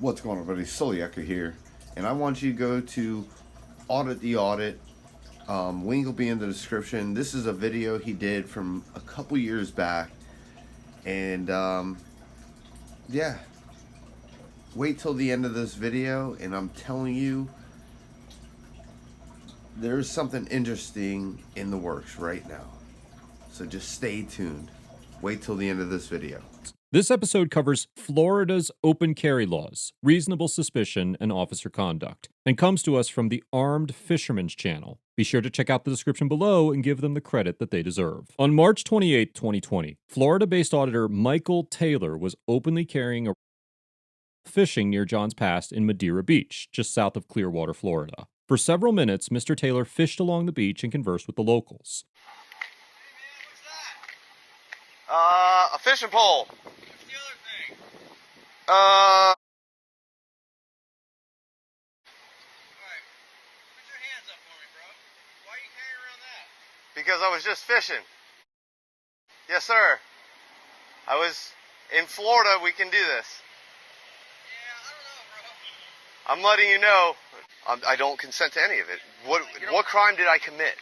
What's going on, everybody? Solieka here, and I want you to go to Audit the Audit. Link will be in the description. This is a video he did from a couple years back, and yeah, wait till the end of this video, and I'm telling you, there's something interesting in the works right now. So just stay tuned. Wait till the end of this video. This episode covers Florida's open carry laws, reasonable suspicion, and officer conduct, and comes to us from the Armed Fisherman's Channel. Be sure to check out the description below and give them the credit that they deserve. On March 28, 2020, Florida-based auditor Michael Taylor was openly carrying a fishing near Johns Pass in Madeira Beach, just south of Clearwater, Florida. For several minutes, Mr. Taylor fished along the beach and conversed with the locals. A fishing pole. What's the other thing? Uh. Alright. Put your hands up for me, bro. Why are you carrying around that? Because I was just fishing. Yes, sir. I was in Florida. We can do this. Yeah, I don't know, bro. I'm letting you know. I don't consent to any of it. What crime did I commit?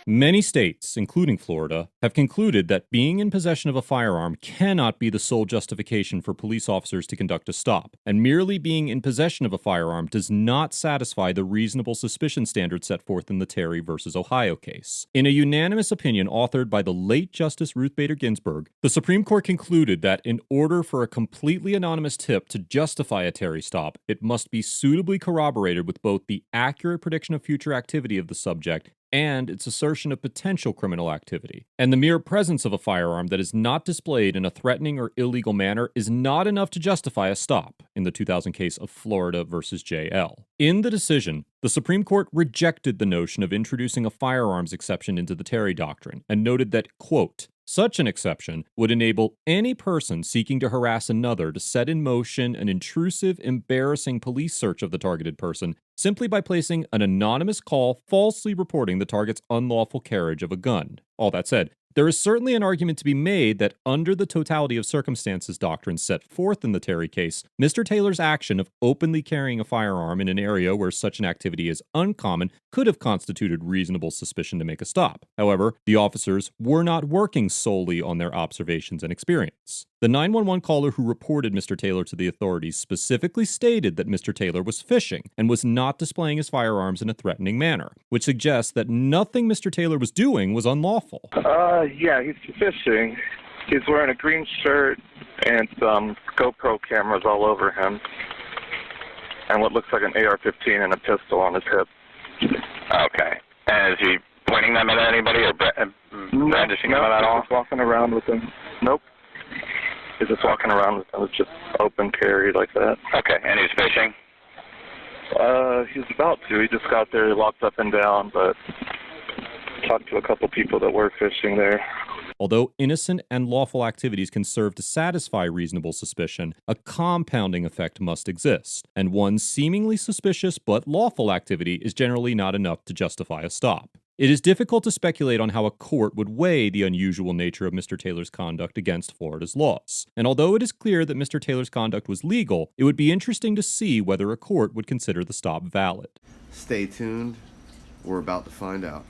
Many states, including Florida, have concluded that being in possession of a firearm cannot be the sole justification for police officers to conduct a stop, and merely being in possession of a firearm does not satisfy the reasonable suspicion standard set forth in the Terry v. Ohio case. In a unanimous opinion authored by the late Justice Ruth Bader Ginsburg, the Supreme Court concluded that in order for a completely anonymous tip to justify a Terry stop, it must be suitably corroborated with both the accurate prediction of future activity of the subject and its assertion of potential criminal activity. And the mere presence of a firearm that is not displayed in a threatening or illegal manner is not enough to justify a stop in the 2000 case of Florida versus JL. In the decision, the Supreme Court rejected the notion of introducing a firearms exception into the Terry doctrine and noted that, quote, such an exception would enable any person seeking to harass another to set in motion an intrusive, embarrassing police search of the targeted person simply by placing an anonymous call falsely reporting the target's unlawful carriage of a gun. All that said, there is certainly an argument to be made that under the totality of circumstances doctrine set forth in the Terry case, Mr. Taylor's action of openly carrying a firearm in an area where such an activity is uncommon could have constituted reasonable suspicion to make a stop. However, the officers were not working solely on their observations and experience. The 911 caller who reported Mr. Taylor to the authorities specifically stated that Mr. Taylor was fishing and was not displaying his firearms in a threatening manner, which suggests that nothing Mr. Taylor was doing was unlawful. Yeah, he's fishing. He's wearing a green shirt and some GoPro cameras all over him, and what looks like an AR-15 and a pistol on his hip. Okay. And is he pointing them at anybody or brandishing them at all? He's just walking around with them. Nope. He's just walking around with them. It's just open carry like that. Okay. And he's fishing? He's about to. He just got there. He walked up and down, but talked to a couple people that were fishing there. Although innocent and lawful activities can serve to satisfy reasonable suspicion, a compounding effect must exist, and one seemingly suspicious but lawful activity is generally not enough to justify a stop. It is difficult to speculate on how a court would weigh the unusual nature of Mr. Taylor's conduct against Florida's laws. And although it is clear that Mr. Taylor's conduct was legal, it would be interesting to see whether a court would consider the stop valid. Stay tuned. We're about to find out.